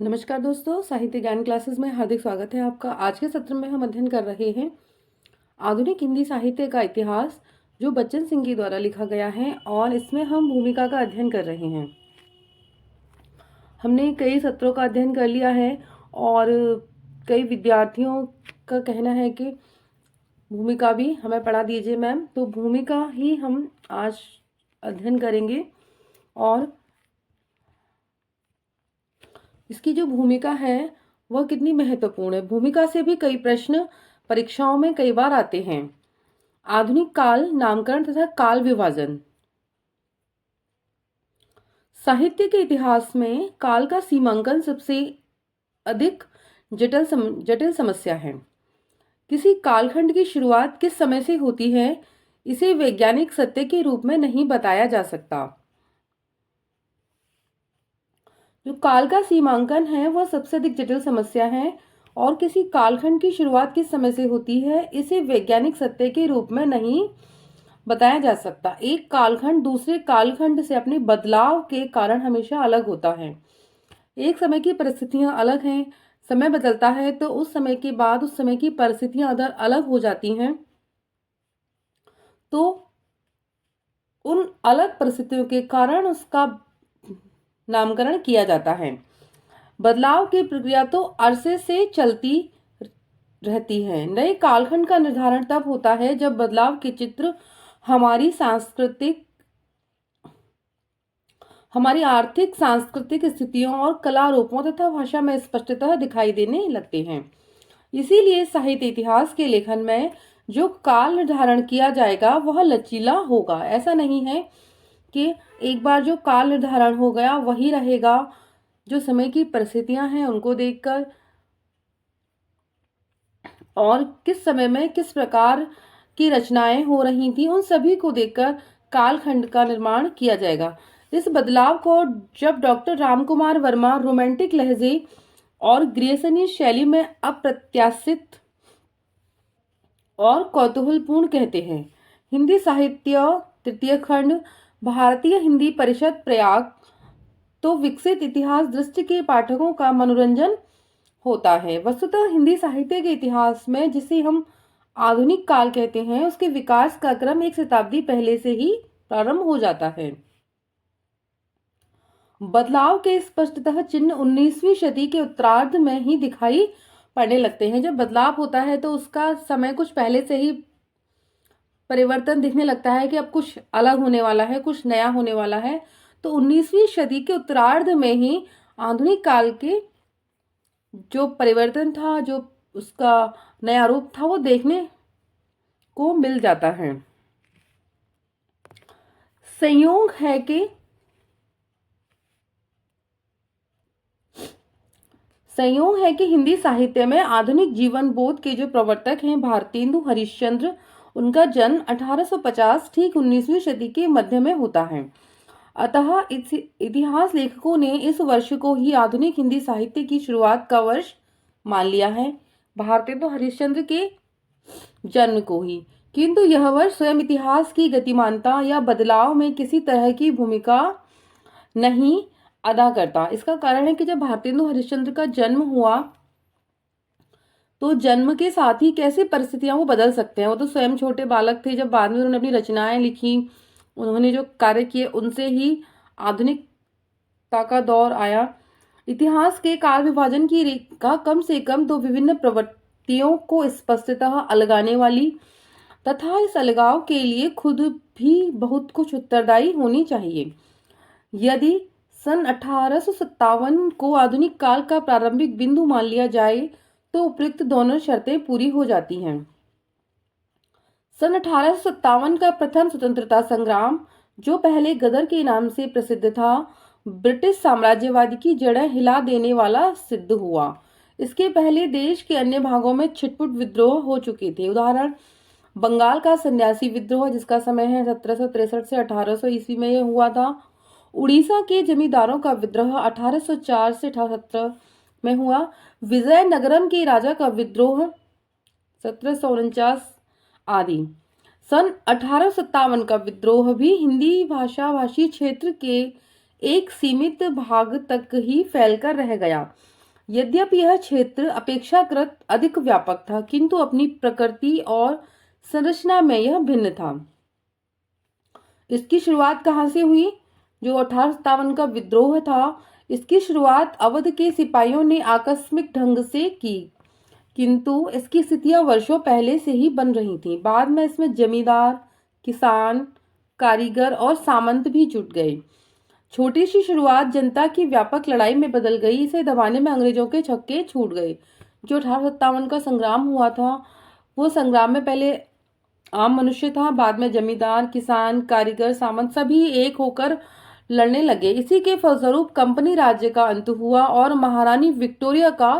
नमस्कार दोस्तों, साहित्य ज्ञान क्लासेस में हार्दिक स्वागत है आपका। आज के सत्र में हम अध्ययन कर रहे हैं आधुनिक हिंदी साहित्य का इतिहास, जो बच्चन सिंह के द्वारा लिखा गया है और इसमें हम भूमिका का अध्ययन कर रहे हैं। हमने कई सत्रों का अध्ययन कर लिया है और कई विद्यार्थियों का कहना है कि भूमिका भी हमें पढ़ा दीजिए मैम, तो भूमिका ही हम आज अध्ययन करेंगे। और इसकी जो भूमिका है वह कितनी महत्वपूर्ण है। भूमिका से भी कई प्रश्न परीक्षाओं में कई बार आते हैं। आधुनिक काल, नामकरण तथा काल विभाजन। साहित्य के इतिहास में काल का सीमांकन सबसे अधिक जटिल समस्या है। किसी कालखंड की शुरुआत किस समय से होती है, इसे वैज्ञानिक सत्य के रूप में नहीं बताया जा सकता। जो काल का सीमांकन है वह सबसे अधिक जटिल समस्या है और किसी कालखंड की शुरुआत किस समय से होती है, इसे वैज्ञानिक सत्य के रूप में नहीं बताया जा सकता। एक कालखंड दूसरे कालखंड से अपने बदलाव के कारण हमेशा अलग होता है। एक समय की परिस्थितियां अलग हैं, समय बदलता है तो उस समय के बाद उस समय की परिस्थितियां अगर अलग हो जाती हैं तो उन अलग परिस्थितियों के कारण उसका नामकरण किया जाता है। बदलाव की प्रक्रिया तो अरसे से चलती रहती है। नए कालखंड का निर्धारण तब होता है जब बदलाव के चित्र हमारी आर्थिक सांस्कृतिक स्थितियों और कला रूपों तथा भाषा में स्पष्टतः दिखाई देने लगते हैं। इसीलिए साहित्य इतिहास के लेखन में जो काल निर्धारण किया जाएगा वह लचीला होगा। ऐसा नहीं है कि एक बार जो काल निर्धारण हो गया वही रहेगा। जो समय की परिस्थितियां हैं उनको देखकर और किस समय में किस प्रकार की रचनाएं हो रही थी उन सभी को देखकर कालखंड का निर्माण किया जाएगा। इस बदलाव को जब डॉक्टर रामकुमार वर्मा रोमांटिक लहजे और ग्रेसनी शैली में अप्रत्याशित और कौतूहलपूर्ण कहते हैं। हिंदी साहित्य तृतीय खंड, भारतीय हिंदी परिषद, प्रयाग। तो विकसित इतिहास दृष्टि के पाठकों का मनोरंजन होता है। वस्तुतः हिंदी साहित्य के इतिहास में जिसे हम आधुनिक काल कहते हैं, उसके विकास का क्रम एक शताब्दी पहले से ही प्रारंभ हो जाता है। बदलाव के स्पष्टतः चिन्ह 19वीं सदी के उत्तरार्ध में ही दिखाई पड़ने लगते हैं। जब बदलाव होता है तो उसका समय कुछ पहले से ही परिवर्तन दिखने लगता है कि अब कुछ अलग होने वाला है, कुछ नया होने वाला है। तो 19वीं सदी के उत्तरार्ध में ही आधुनिक काल के जो परिवर्तन था, जो उसका नया रूप था, वो देखने को मिल जाता है। संयोग है कि हिंदी साहित्य में आधुनिक जीवन बोध के जो प्रवर्तक हैं भारतेंदु हरिश्चंद्र, उनका जन्म 1850 ठीक 19वीं सदी के मध्य में होता है। अतः इतिहास लेखकों ने इस वर्ष को ही आधुनिक हिंदी साहित्य की शुरुआत का वर्ष मान लिया है, भारतेंदु हरिश्चंद्र के जन्म को ही। किंतु यह वर्ष स्वयं इतिहास की गतिमानता या बदलाव में किसी तरह की भूमिका नहीं अदा करता। इसका कारण है कि जब भारतेंदु हरिश्चंद्र का जन्म हुआ तो जन्म के साथ ही कैसे परिस्थितियां वो बदल सकते हैं। वो तो स्वयं छोटे बालक थे, जब बाद में उन्होंने अपनी रचनाएं लिखी, उन्होंने जो कार्य किए, उनसे ही आधुनिकता का दौर आया। इतिहास के काल विभाजन की रेखा कम से कम दो विभिन्न प्रवृत्तियों को स्पष्टतः अलगाने वाली तथा इस अलगाव के लिए खुद भी बहुत कुछ उत्तरदायी होनी चाहिए। यदि सन 1857 को आधुनिक काल का प्रारंभिक बिंदु मान लिया जाए तो उपयुक्त दोनों शर्तें पूरी हो जाती हैं। सन 1857 का प्रथम स्वतंत्रता संग्राम, जो पहले गदर के नाम से प्रसिद्ध था, ब्रिटिश साम्राज्यवाद की जड़ें हिला देने वाला सिद्ध हुआ। इसके पहले देश के अन्य भागों में छिटपुट विद्रोह हो चुके थे। उदाहरण, बंगाल का सन्यासी विद्रोह, जिसका समय है 1763 से 1800 ईस्वी में यह हुआ था। उड़ीसा के जमींदारों का विद्रोह 1804 से 1817 में हुआ। विजयनगरम के राजा का विद्रोह 1749 आदि। सन 1857 का विद्रोह भी हिंदी भाषा भाषी क्षेत्र के एक सीमित भाग तक ही फैलकर रह गया। यद्यपि यह क्षेत्र अपेक्षाकृत अधिक व्यापक था, किंतु अपनी प्रकृति और संरचना में यह भिन्न था। इसकी शुरुआत कहाँ से हुई? जो 1857 का विद्रोह था, इसकी शुरुआत अवध के सिपाहियों ने आकस्मिक ढंग से की, किंतु इसकी स्थितियां वर्षों पहले से ही बन रही थीं। बाद में इसमें जमींदार, किसान, कारीगर और सामंत भी जुट गए। छोटी सी शुरुआत जनता की व्यापक लड़ाई में बदल गई। इसे दबाने में अंग्रेजों के छक्के छूट गए। जो 1857 का संग्राम हुआ था, वो संग्राम में पहले आम मनुष्य था, बाद में जमींदार, किसान, कारीगर, सामंत सभी एक होकर लड़ने लगे। इसी के फलस्वरूप कंपनी राज्य का अंत हुआ और महारानी विक्टोरिया का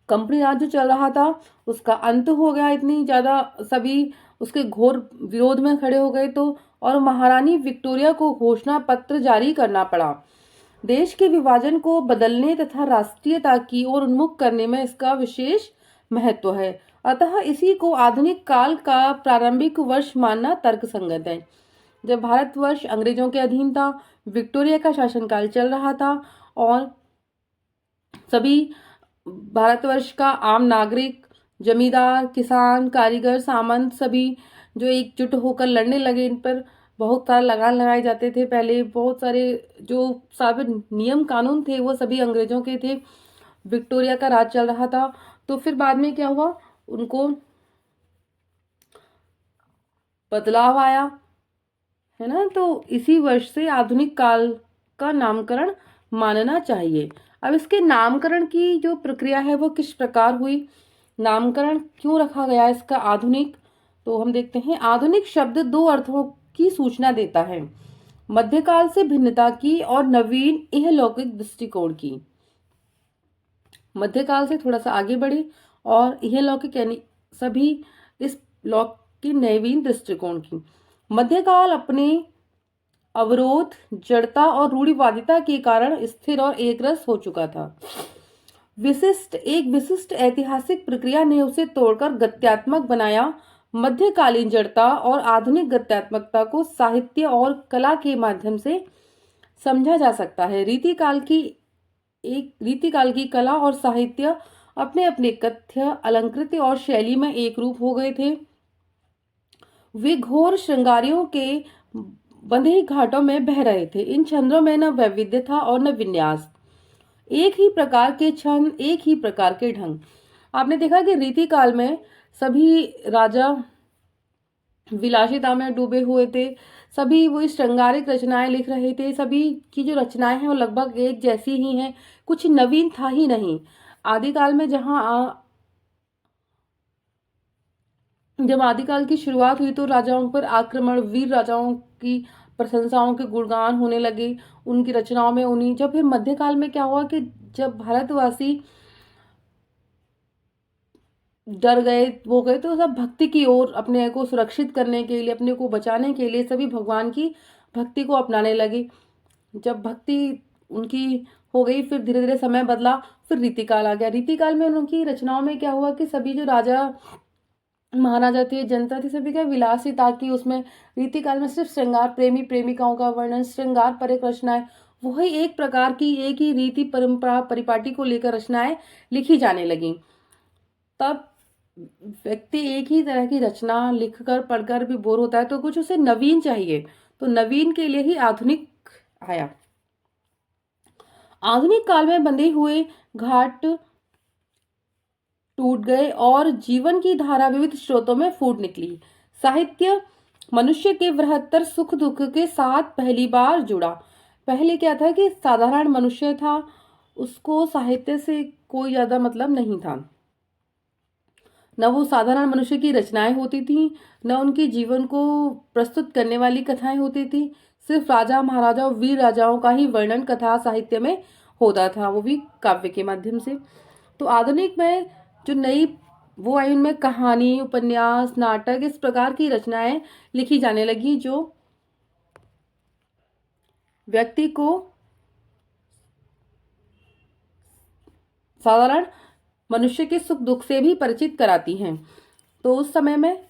कंपनी राज्य चल रहा था, उसका अंत हो गया। इतनी ज्यादा सभी उसके घोर विरोध में खड़े हो गए तो और महारानी विक्टोरिया को घोषणा पत्र जारी करना पड़ा। देश के विभाजन को बदलने तथा राष्ट्रीयता की ओर उन्मुख करने में इसका विशेष महत्व है। अतः इसी को आधुनिक काल का प्रारंभिक वर्ष मानना तर्कसंगत है। जब भारतवर्ष अंग्रेजों के अधीन था, विक्टोरिया का शासनकाल चल रहा था और सभी भारतवर्ष का आम नागरिक, जमींदार, किसान, कारीगर, सामंत सभी जो एकजुट होकर लड़ने लगे। इन पर बहुत सारे लगान लगाए जाते थे। पहले बहुत सारे जो सारे नियम कानून थे वो सभी अंग्रेजों के थे। विक्टोरिया का राज चल रहा था। तो फिर बाद में क्या हुआ, उनको बदलाव आया, है ना। तो इसी वर्ष से आधुनिक काल का नामकरण मानना चाहिए। अब इसके नामकरण की जो प्रक्रिया है वो किस प्रकार हुई, नामकरण क्यों रखा गया इसका आधुनिक, तो हम देखते हैं। आधुनिक शब्द दो अर्थों की सूचना देता है, मध्यकाल से भिन्नता की और नवीन इहलौकिक दृष्टिकोण की। मध्यकाल से थोड़ा सा आगे बढ़े और इहलौकिक यानी सभी इस लौक की नवीन दृष्टिकोण की। मध्यकाल अपने अवरोध, जड़ता और रूढ़िवादिता के कारण स्थिर और एकरस हो चुका था। एक विशिष्ट ऐतिहासिक प्रक्रिया ने उसे तोड़कर गत्यात्मक बनाया। मध्यकालीन जड़ता और आधुनिक गत्यात्मकता को साहित्य और कला के माध्यम से समझा जा सकता है। रीतिकाल की कला और साहित्य अपने अपने कथ्य, अलंकृत और शैली में एक रूप हो गए थे। वे घोर श्रृंगारियों के बंधे घाटों में बह रहे थे। इन छंदों में न वैविध्य था और न विन्यास। एक ही प्रकार के छंद, एक ही प्रकार के ढंग। आपने देखा कि रीतिकाल में सभी राजा विलासिता में डूबे हुए थे, सभी वो श्रृंगारिक रचनाएं लिख रहे थे। सभी की जो रचनाएं हैं वो लगभग एक जैसी ही हैं, कुछ नवीन था ही नहीं। आदिकाल में जब आदिकाल की शुरुआत हुई तो राजाओं पर आक्रमण, वीर राजाओं की प्रशंसाओं के गुणगान होने लगे उनकी रचनाओं में उन्हीं। जब फिर मध्यकाल में क्या हुआ कि जब भारतवासी डर गए हो गए तो सब भक्ति की ओर, अपने को सुरक्षित करने के लिए, अपने को बचाने के लिए सभी भगवान की भक्ति को अपनाने लगे। जब भक्ति उनकी हो गई फिर धीरे धीरे समय बदला, फिर रीतिकाल आ गया। रीतिकाल में उनकी रचनाओं में क्या हुआ कि सभी जो राजा महाराजा थे, जनता थी, सभी का विलासिता की उसमें रीतिकाल में सिर्फ श्रृंगार, प्रेमी प्रेमिकाओं का वर्णन, श्रृंगार पर एक रचनाएं, वही एक प्रकार की एक ही रीति परंपरा परिपाटी को लेकर रचनाएं लिखी जाने लगी। तब व्यक्ति एक ही तरह की रचना लिखकर पढ़कर भी बोर होता है, तो कुछ उसे नवीन चाहिए। तो नवीन के लिए ही आधुनिक आया। आधुनिक काल में बंधे हुए घाट टूट गए और जीवन की धारा विविध स्रोतों में फूट निकली। साहित्य मनुष्य के बृहत्तर सुख दुख के साथ पहली बार जुड़ा। पहले क्या था कि साधारण मनुष्य था, उसको साहित्य से कोई ज्यादा मतलब नहीं था। न वो साधारण मनुष्य की रचनाएं होती थी, न उनके जीवन को प्रस्तुत करने वाली कथाएं होती थी। सिर्फ राजा महाराजा और वीर राजाओं का ही वर्णन कथा साहित्य में होता था, वो भी काव्य के माध्यम से। तो आधुनिक में जो नई वो आई, उनमें कहानी, उपन्यास, नाटक, इस प्रकार की रचनाएं लिखी जाने लगी जो व्यक्ति को साधारण मनुष्य के सुख दुख से भी परिचित कराती हैं। तो उस समय में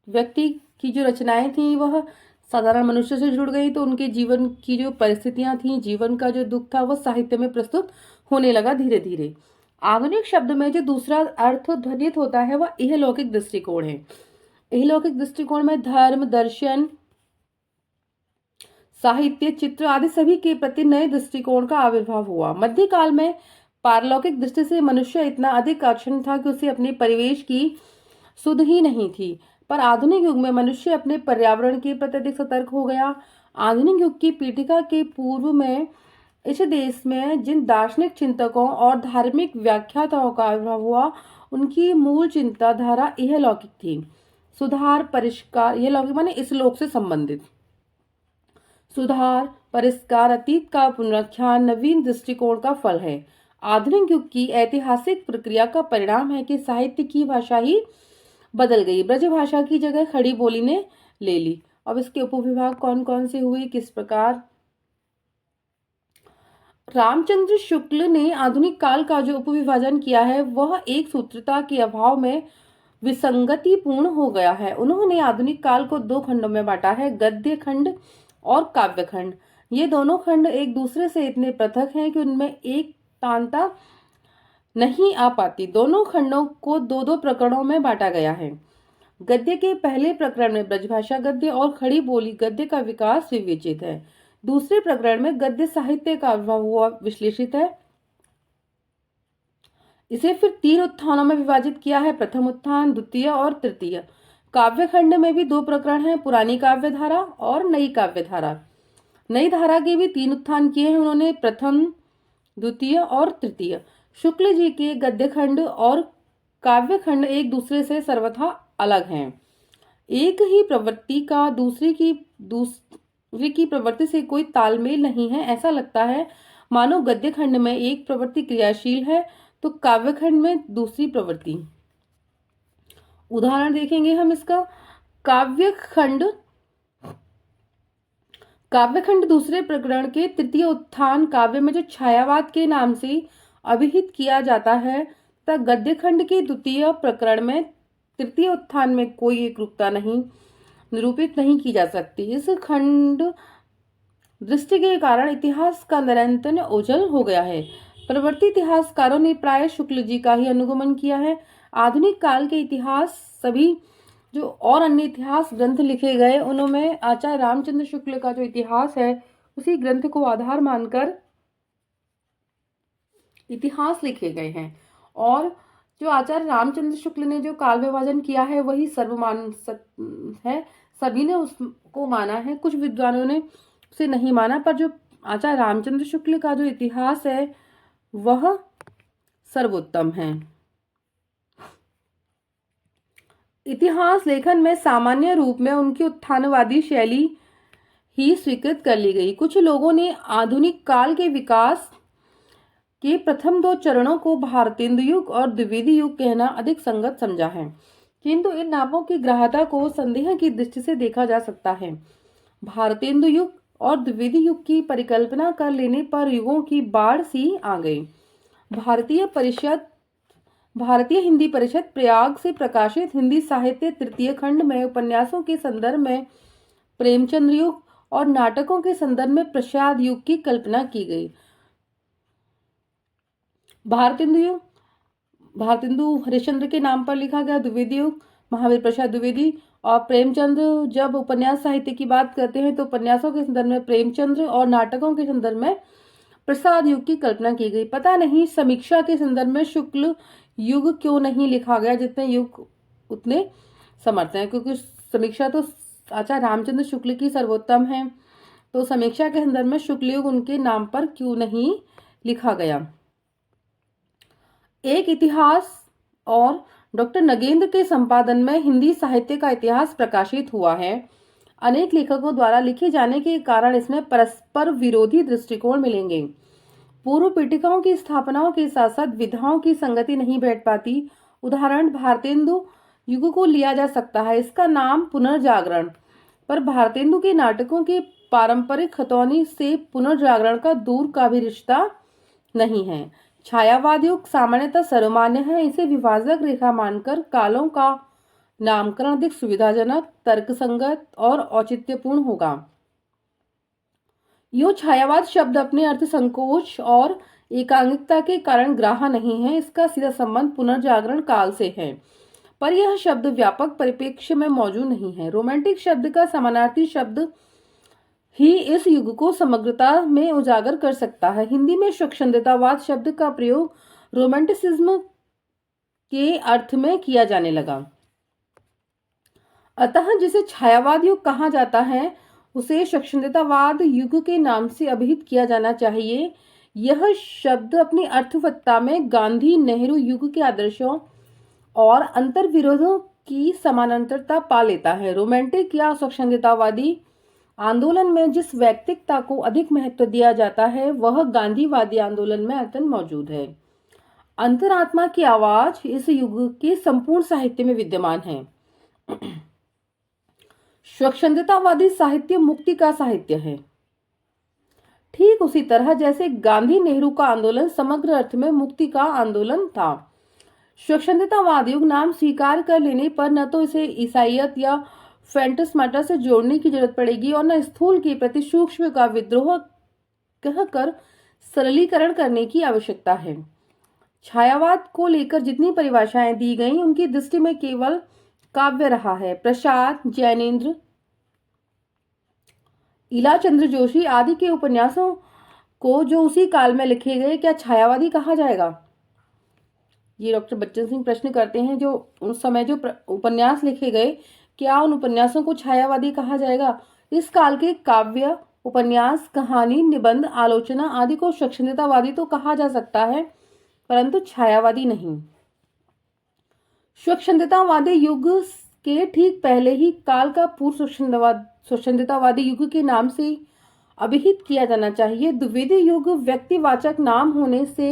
व्यक्ति की जो रचनाएं थी वह साधारण मनुष्य से जुड़ गई तो उनके जीवन की जो परिस्थितियां थी, जीवन का जो दुख था, वो साहित्य में प्रस्तुत होने लगा धीरे धीरे। आधुनिक शब्द में जो दूसरा अर्थ ध्वनित होता है वह इहलौकिक दृष्टिकोण है। इहलौकिक दृष्टिकोण में धर्म, दर्शन, साहित्य, चित्र आदि सभी के प्रति नए दृष्टिकोण का आविर्भाव हुआ। मध्यकाल में पारलौकिक दृष्टि से मनुष्य इतना अधिक आकर्षण था कि उसे अपने परिवेश की सुध ही नहीं थी। पर आधुनिक युग में मनुष्य अपने पर्यावरण के प्रति अधिक सतर्क हो गया। आधुनिक युग की पीठिका के पूर्व में इस देश में जिन दार्शनिक चिंतकों और धार्मिक व्याख्याताओं का आविर्भाव हुआ, उनकी मूल चिंताधारा यह लौकिक थी। सुधार, परिष्कार, यह लौकिक माने इस लोक से संबंधित। सुधार, परिष्कार, अतीत का पुनरुत्थान नवीन दृष्टिकोण का फल है। आधुनिक युग की ऐतिहासिक प्रक्रिया का परिणाम है कि साहित्य की भाषा ही बदल गई। ब्रज भाषा की जगह खड़ी बोली ने ले ली। अब इसके उपविभाग कौन कौन से हुए, किस प्रकार? रामचंद्र शुक्ल ने आधुनिक काल का जो उपविभाजन किया है वह एक सूत्रता के अभाव में विसंगतिपूर्ण हो गया है। उन्होंने आधुनिक काल को दो खंडों में बांटा है, गद्य खंड और काव्य खंड। ये दोनों खंड एक दूसरे से इतने पृथक हैं कि उनमें एक तांता नहीं आ पाती। दोनों खंडों को दो दो प्रकरणों में बांटा गया है। गद्य के पहले प्रकरण में ब्रजभाषा गद्य और खड़ी बोली गद्य का विकास विवेचित है। दूसरे प्रकरण में गद्य साहित्य का आविर्भाव हुआ विश्लेषित है। इसे फिर तीन उत्थानों में विभाजित किया है, प्रथम उत्थान, द्वितीय और तृतीय। काव्य खंड में भी दो प्रकरण हैं, पुरानी काव्य धारा और नई काव्य धारा। नई धारा के भी तीन उत्थान किए हैं उन्होंने, प्रथम, द्वितीय और तृतीय। शुक्ल जी के गद्य खंड और काव्य खंड एक दूसरे से सर्वथा अलग हैं। एक ही प्रवृत्ति का दूसरी की प्रवृत्ति से कोई तालमेल नहीं है। ऐसा लगता है मानो गद्य खंड में एक प्रवृत्ति क्रियाशील है तो काव्य खंड में दूसरी प्रवृत्ति। उदाहरण देखेंगे हम इसका। काव्य खंड दूसरे प्रकरण के तृतीय उत्थान काव्य में जो छायावाद के नाम से अभिहित किया जाता है तथा गद्य खंड के द्वितीय प्रकरण में तृतीय उत्थान में कोई एकरूपता नहीं निरूपित नहीं की जा सकती। इस खंड दृष्टि के कारण इतिहास का निरंतर ओझल हो गया है। प्रवर्ती इतिहासकारों ने प्राय शुक्ल जी का ही अनुगमन किया है। आधुनिक काल के इतिहास सभी जो और अन्य इतिहास ग्रंथ लिखे गए उनमें आचार्य रामचंद्र शुक्ल का जो इतिहास है उसी ग्रंथ को आधार मानकर इतिहास लिखे गए हैं। और जो आचार्य रामचंद्र शुक्ल ने जो काल विभाजन किया है वही सर्वमान है, सभी ने उसको माना है। कुछ विद्वानों ने उसे नहीं माना, पर जो आचार्य रामचंद्र शुक्ल का जो इतिहास है वह सर्वोत्तम है। इतिहास लेखन में सामान्य रूप में उनकी उत्थानवादी शैली ही स्वीकृत कर ली गई। कुछ लोगों ने आधुनिक काल के विकास के प्रथम दो चरणों को भारतेंदु युग और द्विवेदी युग कहना अधिक संगत समझा है, किंतु इन नामों की ग्राह्यता को संदेह की दृष्टि से देखा जा सकता है। भारतेंदु युग और द्विवेदी युग की परिकल्पना कर लेने पर युगों की बाढ़ सी आ गई। भारतीय हिंदी परिषद प्रयाग से प्रकाशित हिंदी साहित्य तृतीय खंड में उपन्यासों के संदर्भ में प्रेमचंद्र युग और नाटकों के संदर्भ में प्रसाद युग की कल्पना की गई। भारतेंदु हरिश्चंद्र के नाम पर लिखा गया द्विवेदी युग, महावीर प्रसाद द्विवेदी। और प्रेमचंद्र, जब उपन्यास साहित्य की बात करते हैं तो उपन्यासों के संदर्भ में प्रेमचंद्र और नाटकों के संदर्भ में प्रसाद युग की कल्पना की गई। पता नहीं समीक्षा के संदर्भ में शुक्ल युग क्यों नहीं लिखा गया, जितने युग उतने समर्थ हैं, क्योंकि समीक्षा तो आचार्य रामचंद्र शुक्ल की सर्वोत्तम है, तो समीक्षा के संदर्भ में शुक्ल युग उनके नाम पर क्यों नहीं लिखा गया। एक इतिहास और डॉक्टर नगेंद्र के संपादन में हिंदी साहित्य का इतिहास प्रकाशित हुआ है। अनेक लेखकों द्वारा लिखे जाने के कारण इसमें परस्पर विरोधी दृष्टिकोण मिलेंगे। पूर्व पीठिकाओं की स्थापनाओं के साथ साथ विधाओं की संगति नहीं बैठ पाती। उदाहरण भारतेंदु युग को लिया जा सकता है, इसका नाम पुनर्जागरण, पर भारतेंदु के नाटकों की पारंपरिक खतौनी से पुनर्जागरण का दूर का भी रिश्ता नहीं है। छायावाद युग सामान्यतः सर्वमान्य है, इसे विभाजक रेखा मानकर कालों का नामकरण अधिक सुविधाजनक, तर्कसंगत और औचित्यपूर्ण होगा। यो छायावाद शब्द अपने अर्थ संकोच और एकांकिकता के कारण ग्राह्य नहीं है। इसका सीधा संबंध पुनर्जागरण काल से है, पर यह शब्द व्यापक परिप्रेक्ष्य में मौजूद नहीं है। रोमांटिक शब्द का समानार्थी शब्द ही इस युग को समग्रता में उजागर कर सकता है। हिंदी में स्वच्छंदतावाद शब्द का प्रयोग रोमांटिसिज्म के अर्थ में किया जाने लगा। अतः जिसे छायावाद युग कहा जाता है उसे स्वच्छंदतावाद युग के नाम से अभिहित किया जाना चाहिए। यह शब्द अपनी अर्थवत्ता में गांधी नेहरू युग के आदर्शों और अंतर विरोधों की समानांतरता पा लेता है। रोमांटिक या स्वच्छंदतावादी आंदोलन में जिस व्यक्तिकता को अधिक महत्व दिया जाता है वह गांधीवादी आंदोलन में अत्यंत मौजूद है। अंतरात्मा की आवाज इस युग के संपूर्ण साहित्य में विद्यमान है। स्वच्छंदतावादी साहित्य मुक्ति का साहित्य है, ठीक उसी तरह जैसे गांधी नेहरू का आंदोलन समग्र अर्थ में मुक्ति का आंदोलन था। स्वच्छंदतावाद युग नाम स्वीकार कर लेने पर न तो इसे ईसाइयत या फैंटस्माटा से जोड़ने की जरूरत पड़ेगी और न स्थूल के प्रति सूक्ष्म का विद्रोह कहकर सरलीकरण करने की आवश्यकता है। छायावाद को लेकर जितनी परिभाषाएं दी गई उनकी दृष्टि में केवल काव्य रहा है। प्रसाद, जैनेन्द्र, इलाचंद्र जोशी आदि के उपन्यासों को जो उसी काल में लिखे गए क्या छायावादी कहा जाएगा? ये डॉक्टर बच्चन सिंह प्रश्न करते हैं। जो उस समय जो उपन्यास लिखे गए क्या उन उपन्यासों को छायावादी कहा जाएगा? इस काल के काव्य, उपन्यास, कहानी, निबंध, आलोचना आदि को स्वच्छंदतावादी तो कहा जा सकता है, परंतु छायावादी नहीं। स्वच्छंदतावादी युग के ठीक पहले ही काल का पूर्व स्वच्छंदतावादी युग के नाम से अभिहित किया जाना चाहिए। द्विवेदी युग व्यक्तिवाचक नाम होने से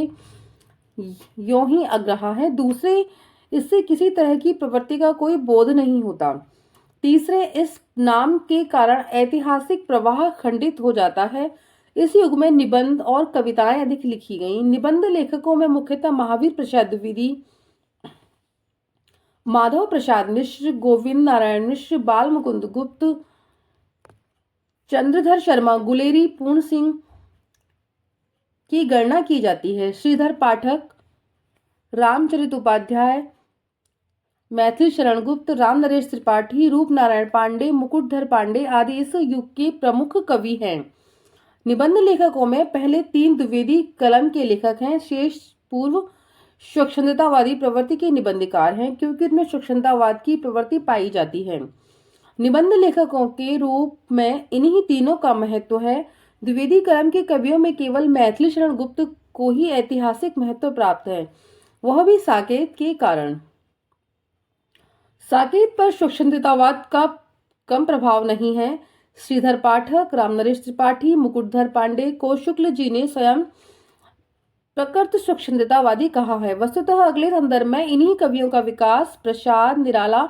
यों ही अग्रहा है। दूसरे, इससे किसी तरह की प्रवृत्ति का कोई बोध नहीं होता। तीसरे, इस नाम के कारण ऐतिहासिक प्रवाह खंडित हो जाता है। इस युग में निबंध और कविताएं अधिक लिखी गईं। निबंध लेखकों में मुख्यतः महावीर प्रसाद द्विवेदी, माधव प्रसाद मिश्र, गोविंद नारायण मिश्र, बाल मुकुंद गुप्त, चंद्रधर शर्मा, गुलेरी, पूर्ण सिंह की गणना की जाती है। श्रीधर पाठक, रामचरित उपाध्याय, मैथिली शरण गुप्त, राम नरेश त्रिपाठी, रूप नारायण पांडे, मुकुटधर पांडे आदि इस युग के प्रमुख कवि हैं। निबंध लेखकों में पहले तीन द्विवेदी कलम के लेखक हैं, शेष पूर्व स्वच्छंदतावादी प्रवृत्ति के निबंधकार हैं, क्योंकि उनमें स्वच्छंदतावाद की प्रवृत्ति पाई जाती है। निबंध लेखकों के रूप में इन्हीं तीनों का महत्व है। द्विवेदी कलम के कवियों में केवल मैथिली शरण गुप्त को ही ऐतिहासिक महत्व प्राप्त है, वह भी साकेत के कारण। साकेत पर स्वच्छंदतावाद का कम प्रभाव नहीं है। श्रीधर पाठक, रामनरेश त्रिपाठी, मुकुटधर पांडे को शुक्ल जी ने स्वयं प्रकृत स्वच्छंदतावादी कहा है। वस्तुतः अगले संदर्भ में इन्हीं कवियों का विकास प्रसाद, निराला,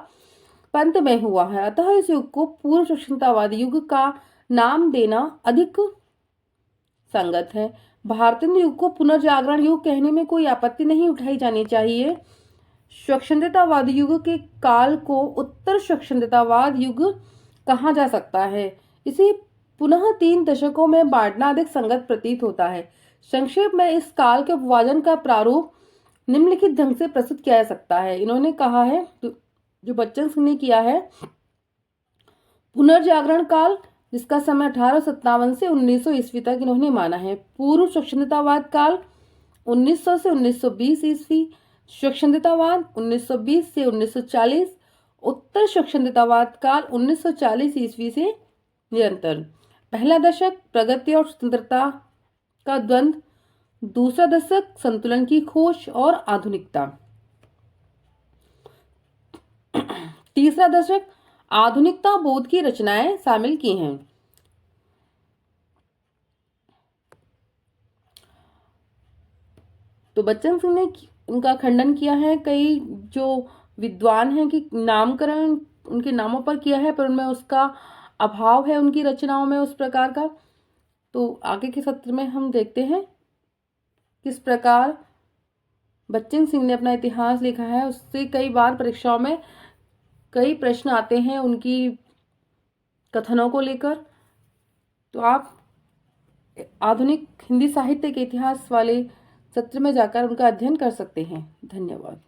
पंत में हुआ है। अतः इस युग को पूर्व स्वच्छंदतावादी युग का नाम देना अधिक संगत है। भारतीय युग को पुनर्जागरण युग कहने में कोई आपत्ति नहीं उठाई जानी चाहिए। स्वच्छंदतावादी युग के काल को उत्तर स्वच्छंदतावाद युग कहा जा सकता है। इसे पुनः 3 दशकों में बांटना अधिक संगत प्रतीत होता है। संक्षेप में इस काल के विभाजन का प्रारूप निम्नलिखित ढंग से प्रस्तुत किया जा सकता है। इन्होंने कहा है, जो बच्चन सिंह ने किया है, पुनर्जागरण काल जिसका समय 1857 से 1900 ईस्वी तक इन्होंने माना है। पूर्व स्वच्छंदतावाद काल 1900 से 1920 ईस्वी, स्वच्छंदतावाद 1920 से 1940, उत्तर स्वच्छंदतावाद काल 1940 ईस्वी से निरंतर। पहला दशक प्रगति और स्वतंत्रता का द्वंद्व, दूसरा दशक संतुलन की खोज और आधुनिकता, तीसरा दशक आधुनिकता बोध की रचनाएं शामिल की हैं। तो बच्चन सिंह ने इनका खंडन किया है। कई जो विद्वान हैं कि नामकरण उनके नामों पर किया है, पर उनमें उसका अभाव है उनकी रचनाओं में उस प्रकार का। तो आगे के सत्र में हम देखते हैं किस प्रकार बच्चन सिंह ने अपना इतिहास लिखा है। उससे कई बार परीक्षाओं में कई प्रश्न आते हैं उनकी कथनों को लेकर। तो आप आधुनिक हिंदी साहित्य के इतिहास वाले सत्र में जाकर उनका अध्ययन कर सकते हैं। धन्यवाद।